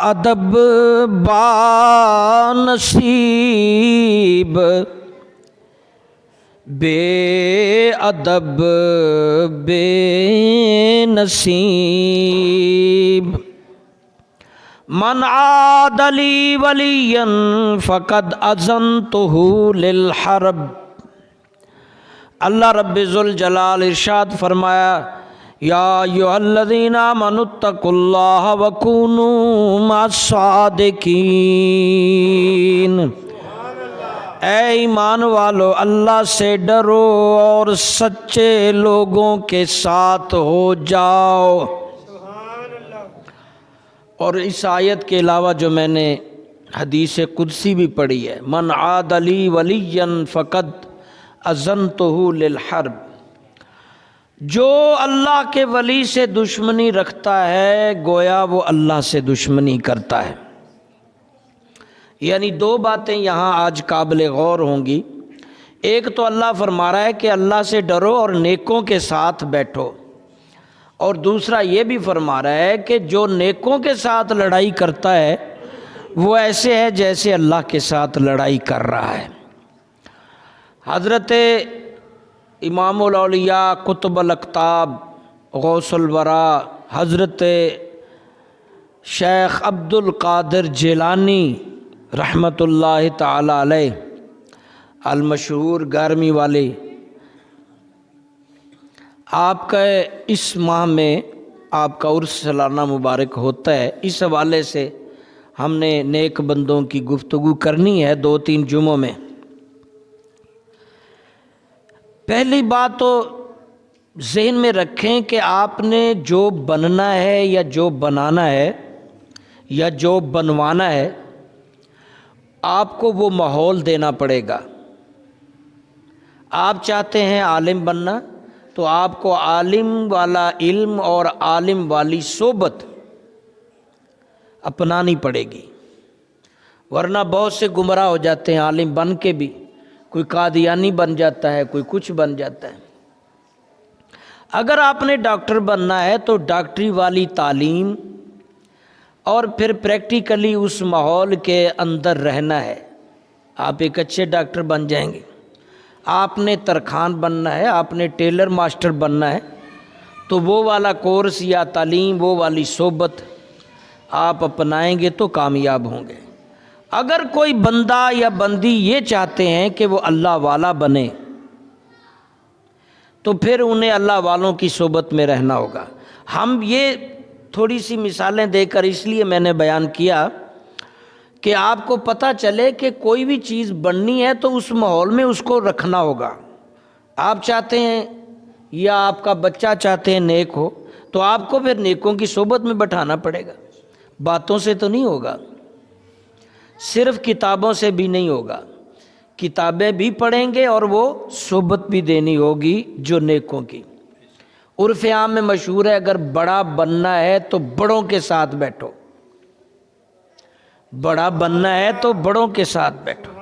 ادب با نصیب، بے ادب بے نصیب، من عاد لی ولیا فقد اذنتہ للحرب۔ اللہ رب ذوالجلال ارشاد فرمایا، یا ایھا الذین آمنوا اتقوا اللہ وکونوا مع الصادقین۔ اے ایمان والو، اللہ سے ڈرو اور سچے لوگوں کے ساتھ ہو جاؤ۔ اور اس آیت کے علاوہ جو میں نے حدیث قدسی بھی پڑھی ہے، من عاد لی ولیا فقد اذنتہ للحرب، جو اللہ کے ولی سے دشمنی رکھتا ہے گویا وہ اللہ سے دشمنی کرتا ہے۔ یعنی دو باتیں یہاں آج قابل غور ہوں گی۔ ایک تو اللہ فرما رہا ہے کہ اللہ سے ڈرو اور نیکوں کے ساتھ بیٹھو، اور دوسرا یہ بھی فرما رہا ہے کہ جو نیکوں کے ساتھ لڑائی کرتا ہے وہ ایسے ہے جیسے اللہ کے ساتھ لڑائی کر رہا ہے۔ حضرت امام الاولیاء قطب الاقطاب غوث الورا حضرت شیخ عبد القادر جیلانی رحمۃ اللہ تعالی علیہ المشہور 11ویں والے، آپ کا اس ماہ میں آپ کا عرس سالانہ مبارک ہوتا ہے۔ اس حوالے سے ہم نے نیک بندوں کی گفتگو کرنی ہے 2-3 جمعوں میں۔ پہلی بات تو ذہن میں رکھیں کہ آپ نے جو بننا ہے یا جو بنانا ہے یا جو بنوانا ہے، آپ کو وہ ماحول دینا پڑے گا۔ آپ چاہتے ہیں عالم بننا، تو آپ کو عالم والا علم اور عالم والی صحبت اپنانی پڑے گی، ورنہ بہت سے گمراہ ہو جاتے ہیں عالم بن کے بھی۔ کوئی قادیانی بن جاتا ہے، کوئی کچھ بن جاتا ہے۔ اگر آپ نے ڈاکٹر بننا ہے تو ڈاکٹری والی تعلیم اور پھر پریکٹیکلی اس ماحول کے اندر رہنا ہے، آپ ایک اچھے ڈاکٹر بن جائیں گے۔ آپ نے ترخان بننا ہے، آپ نے ٹیلر ماسٹر بننا ہے، تو وہ والا کورس یا تعلیم، وہ والی صحبت آپ اپنائیں گے تو کامیاب ہوں گے۔ اگر کوئی بندہ یا بندی یہ چاہتے ہیں کہ وہ اللہ والا بنے، تو پھر انہیں اللہ والوں کی صحبت میں رہنا ہوگا۔ ہم یہ تھوڑی سی مثالیں دے کر اس لیے میں نے بیان کیا کہ آپ کو پتہ چلے کہ کوئی بھی چیز بننی ہے تو اس ماحول میں اس کو رکھنا ہوگا۔ آپ چاہتے ہیں یا آپ کا بچہ چاہتے ہیں نیک ہو، تو آپ کو پھر نیکوں کی صحبت میں بٹھانا پڑے گا۔ باتوں سے تو نہیں ہوگا، صرف کتابوں سے بھی نہیں ہوگا، کتابیں بھی پڑھیں گے اور وہ صحبت بھی دینی ہوگی جو نیکوں کی۔ عرف عام میں مشہور ہے، اگر بڑا بننا ہے تو بڑوں کے ساتھ بیٹھو، بڑا بننا ہے تو بڑوں کے ساتھ بیٹھو،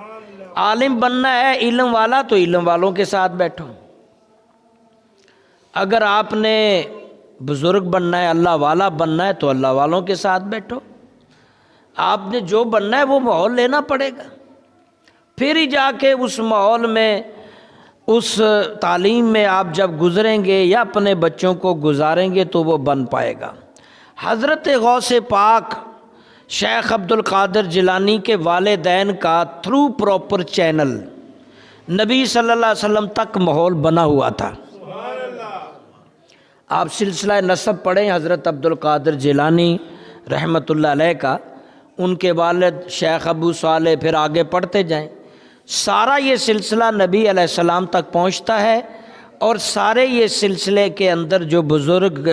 عالم بننا ہے علم والا تو علم والوں کے ساتھ بیٹھو۔ اگر آپ نے بزرگ بننا ہے، اللہ والا بننا ہے تو اللہ والوں کے ساتھ بیٹھو۔ آپ نے جو بننا ہے وہ ماحول لینا پڑے گا، پھر ہی جا کے اس ماحول میں، اس تعلیم میں آپ جب گزریں گے یا اپنے بچوں کو گزاریں گے تو وہ بن پائے گا۔ حضرت غوث پاک شیخ عبد القادر جیلانی کے والدین کا تھرو پراپر چینل نبی صلی اللہ علیہ وسلم تک ماحول بنا ہوا تھا۔ آپ سلسلہ نسب پڑھیں حضرت عبد القادر جیلانی رحمۃ اللہ علیہ کا، ان کے والد شیخ ابو صالح، پھر آگے پڑھتے جائیں، سارا یہ سلسلہ نبی علیہ السلام تک پہنچتا ہے۔ اور سارے یہ سلسلے کے اندر جو بزرگ،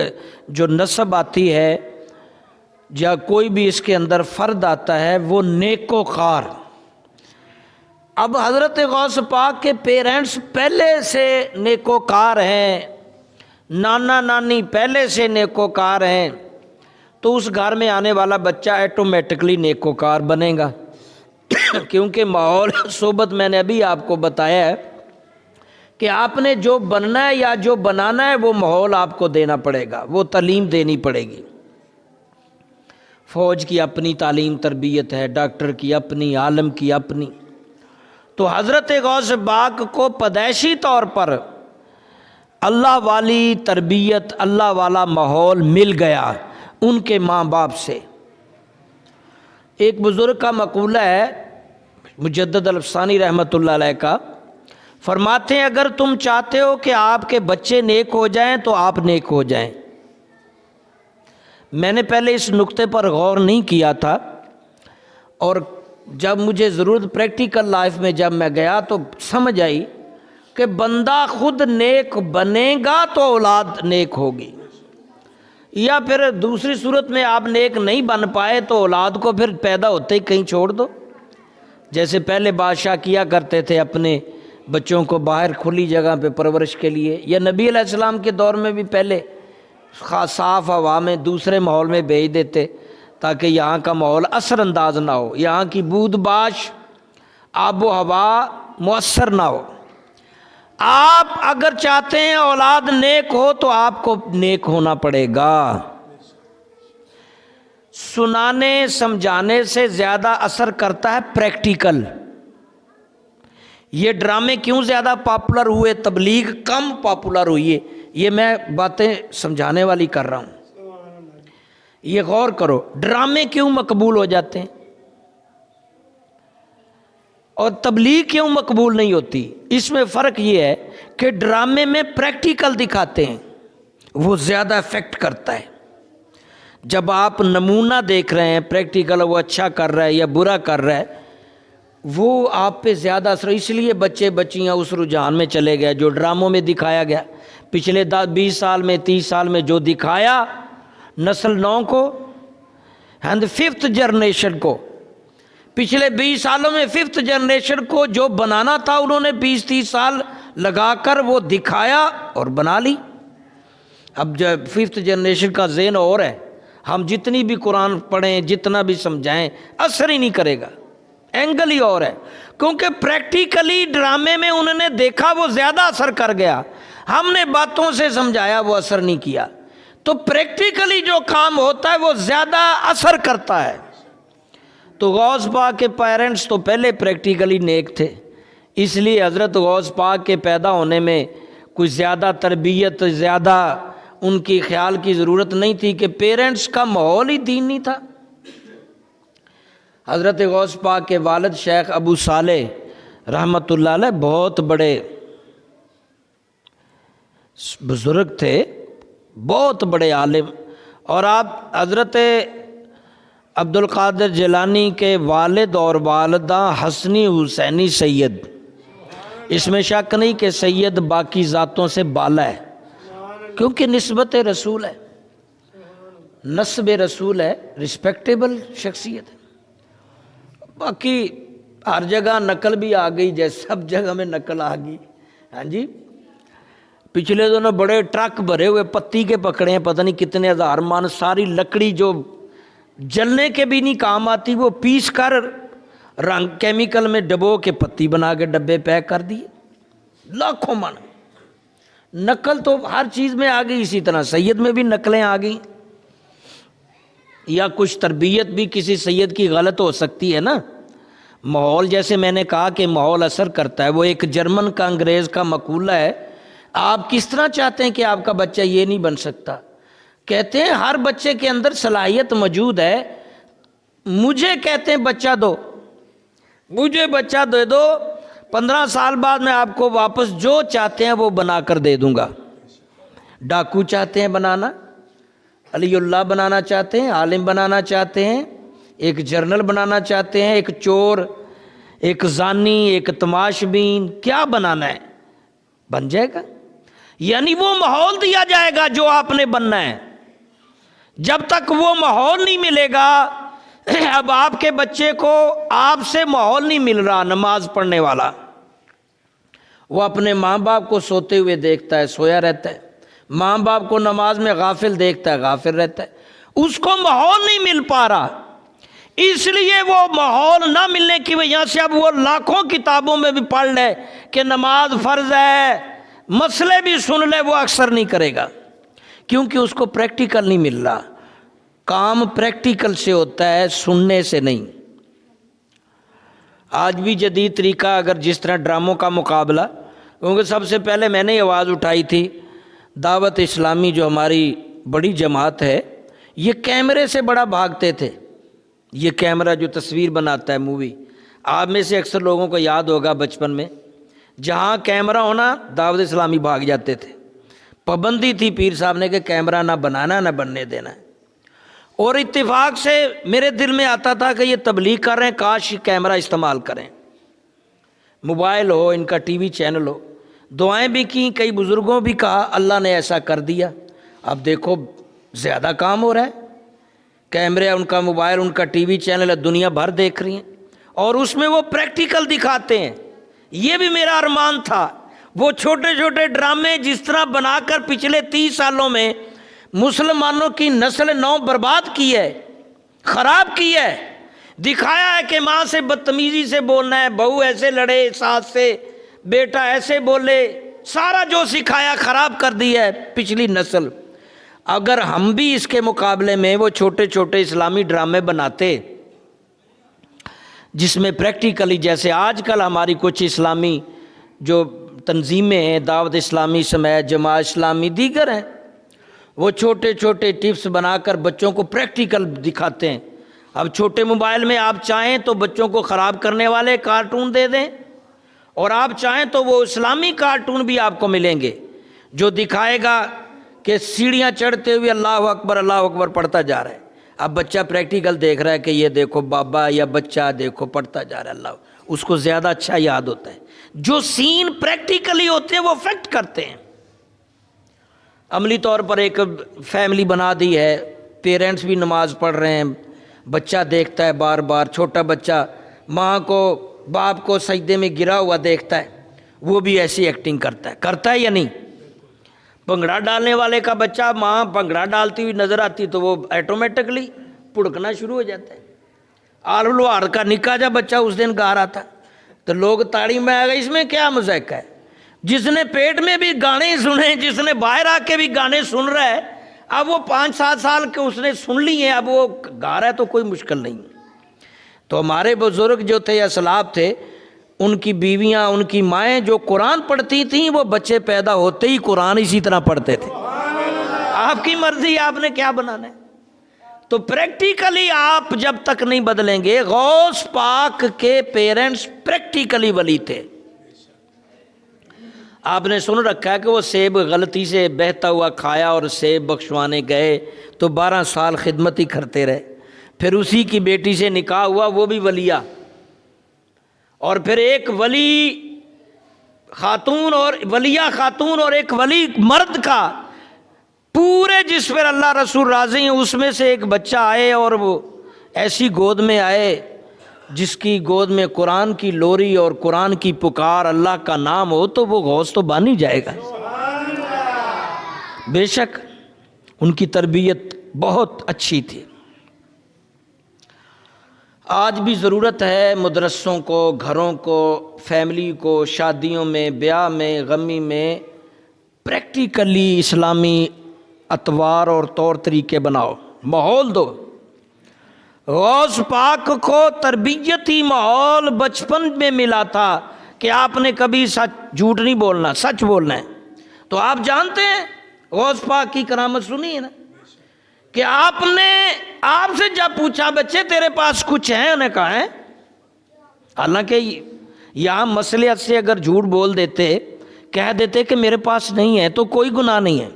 جو نسب آتی ہے یا کوئی بھی اس کے اندر فرد آتا ہے، وہ نیکوکار۔ اب حضرت غوث پاک کے پیرنٹس پہلے سے نیکوکار ہیں، نانا نانی پہلے سے نیکوکار ہیں، تو اس گھر میں آنے والا بچہ ایٹومیٹکلی نیکوکار بنے گا، کیونکہ ماحول صحبت میں نے ابھی آپ کو بتایا ہے کہ آپ نے جو بننا ہے یا جو بنانا ہے وہ ماحول آپ کو دینا پڑے گا، وہ تعلیم دینی پڑے گی۔ فوج کی اپنی تعلیم تربیت ہے، ڈاکٹر کی اپنی، عالم کی اپنی۔ تو حضرت غوث پاک کو پیدائشی طور پر اللہ والی تربیت، اللہ والا ماحول مل گیا ان کے ماں باپ سے۔ ایک بزرگ کا مقولہ ہے مجدد الافسانی رحمۃ اللہ علیہ کا، فرماتے ہیں اگر تم چاہتے ہو کہ آپ کے بچے نیک ہو جائیں تو آپ نیک ہو جائیں۔ میں نے پہلے اس نقطے پر غور نہیں کیا تھا، اور جب مجھے ضرورت پریکٹیکل لائف میں جب میں گیا تو سمجھ آئی کہ بندہ خود نیک بنے گا تو اولاد نیک ہوگی، یا پھر دوسری صورت میں آپ نیک نہیں بن پائے تو اولاد کو پھر پیدا ہوتے ہی کہیں چھوڑ دو، جیسے پہلے بادشاہ کیا کرتے تھے اپنے بچوں کو باہر کھلی جگہ پہ پرورش کے لیے، یا نبی علیہ السلام کے دور میں بھی پہلے صاف ہوا میں دوسرے ماحول میں بھیج دیتے تاکہ یہاں کا ماحول اثر انداز نہ ہو، یہاں کی بود باش آب و ہوا مؤثر نہ ہو۔ آپ اگر چاہتے ہیں اولاد نیک ہو تو آپ کو نیک ہونا پڑے گا۔ سنانے سمجھانے سے زیادہ اثر کرتا ہے پریکٹیکل۔ یہ ڈرامے کیوں زیادہ پاپولر ہوئے، تبلیغ کم پاپولر ہوئی ہے، یہ میں باتیں سمجھانے والی کر رہا ہوں، یہ غور کرو۔ ڈرامے کیوں مقبول ہو جاتے ہیں اور تبلیغ کیوں مقبول نہیں ہوتی؟ اس میں فرق یہ ہے کہ ڈرامے میں پریکٹیکل دکھاتے ہیں، وہ زیادہ افیکٹ کرتا ہے۔ جب آپ نمونہ دیکھ رہے ہیں پریکٹیکل، وہ اچھا کر رہا ہے یا برا کر رہا ہے، وہ آپ پہ زیادہ اثر، اس لیے بچے بچیاں اس رجحان میں چلے گئے جو ڈراموں میں دکھایا گیا۔ پچھلے 20 سال میں 30 سال میں جو دکھایا نسل 9 کو اینڈ 5th جنریشن کو، پچھلے 20 سالوں میں 5th جنریشن کو جو بنانا تھا انہوں نے 20-30 سال لگا کر وہ دکھایا اور بنا لی۔ اب جب 5th جنریشن کا ذہن اور ہے، ہم جتنی بھی قرآن پڑھیں، جتنا بھی سمجھائیں، اثر ہی نہیں کرے گا، اینگل ہی اور ہے، کیونکہ پریکٹیکلی ڈرامے میں انہوں نے دیکھا وہ زیادہ اثر کر گیا، ہم نے باتوں سے سمجھایا وہ اثر نہیں کیا۔ تو پریکٹیکلی جو کام ہوتا ہے وہ زیادہ اثر کرتا ہے۔ تو غوث پاک کے پیرنٹس تو پہلے پریکٹیکلی نیک تھے، اس لیے حضرت غوث پاک کے پیدا ہونے میں کوئی زیادہ تربیت، زیادہ ان کی خیال کی ضرورت نہیں تھی کہ پیرنٹس کا ماحول ہی دین نہیں تھا۔ حضرت غوث پاک کے والد شیخ ابو صالح رحمۃ اللہ علیہ بہت بڑے بزرگ تھے، بہت بڑے عالم، اور آپ حضرت عبد القادر جیلانی کے والد اور والدہ حسنی حسینی سید، اس میں شک نہیں کہ سید باقی ذاتوں سے بالا ہے، کیونکہ نسبت رسول ہے، نسب رسول ہے، رسپیکٹیبل شخصیت ہے۔ باقی ہر جگہ نقل بھی آ گئی، جیسے سب جگہ میں نقل آ گئی۔ ہاں جی، پچھلے دنوں بڑے ٹرک بھرے ہوئے پتی کے پکڑے ہیں، پتہ نہیں کتنے ہزار من، ساری لکڑی جو جلنے کے بھی نہیں کام آتی وہ پیس کر رنگ کیمیکل میں ڈبو کے پتی بنا کے ڈبے پیک کر دیے، لاکھوں من۔ نقل تو ہر چیز میں آ گئی، اسی طرح سید میں بھی نقلیں آ گئیں، یا کچھ تربیت بھی کسی سید کی غلط ہو سکتی ہے نا۔ ماحول، جیسے میں نے کہا کہ ماحول اثر کرتا ہے، وہ ایک جرمن کا انگریز کا مقولہ ہے، آپ کس طرح چاہتے ہیں کہ آپ کا بچہ یہ نہیں بن سکتا؟ کہتے ہیں ہر بچے کے اندر صلاحیت موجود ہے، مجھے کہتے ہیں بچہ دو، مجھے بچہ دے دو، 15 سال بعد میں آپ کو واپس جو چاہتے ہیں وہ بنا کر دے دوں گا۔ ڈاکو چاہتے ہیں بنانا، علی اللہ بنانا چاہتے ہیں، عالم بنانا چاہتے ہیں، ایک جرنل بنانا چاہتے ہیں، ایک چور، ایک زانی، ایک تماش بین، کیا بنانا ہے بن جائے گا۔ یعنی وہ ماحول دیا جائے گا جو آپ نے بننا ہے، جب تک وہ ماحول نہیں ملے گا۔ اب آپ کے بچے کو آپ سے ماحول نہیں مل رہا، نماز پڑھنے والا، وہ اپنے ماں باپ کو سوتے ہوئے دیکھتا ہے، سویا رہتا ہے، ماں باپ کو نماز میں غافل دیکھتا ہے، غافل رہتا ہے، اس کو ماحول نہیں مل پا رہا، اس لیے وہ ماحول نہ ملنے کی وجہ سے اب وہ لاکھوں کتابوں میں بھی پڑھ لے کہ نماز فرض ہے، مسئلے بھی سن لے، وہ اکثر نہیں کرے گا، کیونکہ اس کو پریکٹیکل نہیں مل رہا۔ کام پریکٹیکل سے ہوتا ہے، سننے سے نہیں۔ آج بھی جدید طریقہ، اگر جس طرح ڈراموں کا مقابلہ، کیونکہ سب سے پہلے میں نے آواز اٹھائی تھی، دعوت اسلامی جو ہماری بڑی جماعت ہے، یہ کیمرے سے بڑا بھاگتے تھے۔ یہ کیمرہ جو تصویر بناتا ہے، مووی، آپ میں سے اکثر لوگوں کو یاد ہوگا بچپن میں جہاں کیمرہ ہونا دعوت اسلامی بھاگ جاتے تھے۔ پابندی تھی پیر صاحب نے کہ کیمرہ نہ بنانا نہ بننے دینا ہے، اور اتفاق سے میرے دل میں آتا تھا کہ یہ تبلیغ کر رہے ہیں، کاش کیمرہ استعمال کریں، موبائل ہو، ان کا ٹی وی چینل ہو۔ دعائیں بھی کیں، کئی بزرگوں بھی کہا، اللہ نے ایسا کر دیا۔ اب دیکھو زیادہ کام ہو رہا ہے، کیمرے، ان کا موبائل، ان کا ٹی وی چینل ہے، دنیا بھر دیکھ رہی ہیں، اور اس میں وہ پریکٹیکل دکھاتے ہیں۔ یہ بھی میرا ارمان تھا، وہ چھوٹے چھوٹے ڈرامے جس طرح بنا کر پچھلے 30 سالوں میں مسلمانوں کی نسل نو برباد کی ہے، خراب کی ہے، دکھایا ہے کہ ماں سے بدتمیزی سے بولنا ہے، بہو ایسے لڑے ساس سے، بیٹا ایسے بولے، سارا جو سکھایا خراب کر دی ہے پچھلی نسل۔ اگر ہم بھی اس کے مقابلے میں وہ چھوٹے چھوٹے اسلامی ڈرامے بناتے جس میں پریکٹیکلی، جیسے آج کل ہماری کچھ اسلامی جو تنظیمیں ہیں، دعوت اسلامی، سمیت، جماعت اسلامی، دیگر ہیں، وہ چھوٹے چھوٹے ٹپس بنا کر بچوں کو پریکٹیکل دکھاتے ہیں۔ اب چھوٹے موبائل میں آپ چاہیں تو بچوں کو خراب کرنے والے کارٹون دے دیں، اور آپ چاہیں تو وہ اسلامی کارٹون بھی آپ کو ملیں گے جو دکھائے گا کہ سیڑھیاں چڑھتے ہوئے اللہ اکبر پڑھتا جا رہا ہے۔ اب بچہ پریکٹیکل دیکھ رہا ہے کہ یہ دیکھو بابا، یا بچہ دیکھو پڑھتا جا رہا ہے اللہ، اس کو زیادہ اچھا یاد ہوتا ہے۔ جو سین پریکٹیکلی ہوتے ہیں وہ افیکٹ کرتے ہیں۔ عملی طور پر ایک فیملی بنا دی ہے، پیرنٹس بھی نماز پڑھ رہے ہیں، بچہ دیکھتا ہے بار بار، چھوٹا بچہ ماں کو باپ کو سجدے میں گرا ہوا دیکھتا ہے، وہ بھی ایسی ایکٹنگ کرتا ہے یا نہیں؟ بھنگڑا ڈالنے والے کا بچہ ماں بھنگڑا ڈالتی ہوئی نظر آتی تو وہ آٹومیٹکلی پڑکنا شروع ہو جاتا ہے۔ آل لوہار کا نکا جا بچہ اس دن گا رہا تھا تو لوگ تاڑی میں آ گئے، اس میں کیا مذائقہ ہے؟ جس نے پیٹ میں بھی گانے سنے، جس نے باہر آ کے بھی گانے سن رہا ہے، اب وہ 5-7 سال کے اس نے سن لی ہیں، اب وہ گا رہا ہے تو کوئی مشکل نہیں۔ تو ہمارے بزرگ جو تھے، اسلاف تھے، ان کی بیویاں، ان کی مائیں جو قرآن پڑھتی تھیں، وہ بچے پیدا ہوتے ہی قرآن اسی طرح پڑھتے تھے۔ آپ کی مرضی، آپ نے کیا بنانا ہے؟ تو پریکٹیکلی آپ جب تک نہیں بدلیں گے، غوث پاک کے پیرنٹس پریکٹیکلی ولی تھے۔ آپ نے سن رکھا ہے کہ وہ سیب غلطی سے بہتا ہوا کھایا اور سیب بخشوانے گئے تو 12 سال خدمت ہی کرتے رہے، پھر اسی کی بیٹی سے نکاح ہوا، وہ بھی ولیہ، اور پھر ایک ولی خاتون اور ولیہ خاتون اور ایک ولی مرد کا پورے جس پر اللہ رسول راضی ہیں، اس میں سے ایک بچہ آئے، اور وہ ایسی گود میں آئے جس کی گود میں قرآن کی لوری اور قرآن کی پکار، اللہ کا نام ہو، تو وہ غوث تو بن ہی جائے گا۔ بے شک ان کی تربیت بہت اچھی تھی۔ آج بھی ضرورت ہے مدرسوں کو، گھروں کو، فیملی کو، شادیوں میں، بیاہ میں، غمی میں پریکٹیکلی اسلامی اطوار اور طور طریقے بناؤ، ماحول دو۔ غوث پاک کو تربیتی ماحول بچپن میں ملا تھا کہ آپ نے کبھی سچ جھوٹ نہیں بولنا، سچ بولنا ہے۔ تو آپ جانتے ہیں غوث پاک کی کرامت سنی ہے نا، کہ آپ نے آپ سے جب پوچھا بچے تیرے پاس کچھ ہے، انہیں کہا ہے، حالانکہ یہاں مصلحت سے اگر جھوٹ بول دیتے، کہہ دیتے کہ میرے پاس نہیں ہے، تو کوئی گناہ نہیں ہے۔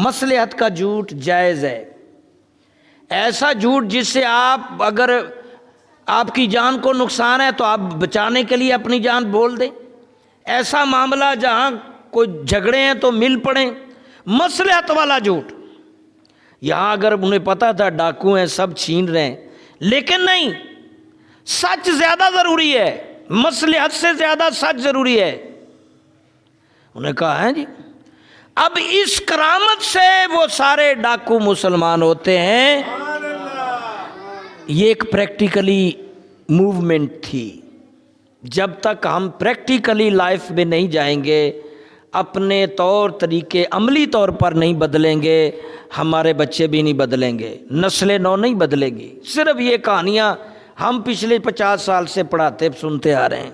مصلحت کا جھوٹ جائز ہے، ایسا جھوٹ جس سے آپ، اگر آپ کی جان کو نقصان ہے تو آپ بچانے کے لیے اپنی جان بول دیں، ایسا معاملہ جہاں کوئی جھگڑے ہیں تو مل پڑیں، مصلحت والا جھوٹ۔ یہاں اگر انہیں پتہ تھا ڈاکو ہیں، سب چھین رہے ہیں، لیکن نہیں، سچ زیادہ ضروری ہے، مصلحت سے زیادہ سچ ضروری ہے۔ انہیں کہا ہے جی، اب اس کرامت سے وہ سارے ڈاکو مسلمان ہوتے ہیں۔ یہ ایک پریکٹیکلی موومنٹ تھی۔ جب تک ہم پریکٹیکلی لائف میں نہیں جائیں گے، اپنے طور طریقے عملی طور پر نہیں بدلیں گے ہمارے بچے بھی نہیں بدلیں گے، نسل نو نہیں بدلے گی۔ صرف یہ کہانیاں ہم پچھلے 50 سال سے پڑھاتے سنتے آ رہے ہیں۔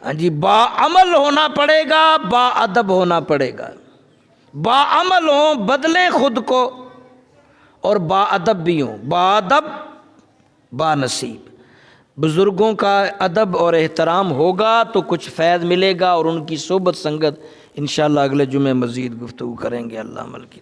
ہاں جی، با عمل ہونا پڑے گا، با ادب ہونا پڑے گا۔ با عمل ہوں، بدلیں خود کو، اور با ادب بھی ہوں، با ادب با نصیب۔ بزرگوں کا ادب اور احترام ہوگا تو کچھ فیض ملے گا، اور ان کی صحبت سنگت انشاءاللہ اگلے جمعے مزید گفتگو کریں گے۔ اللہ عمل کی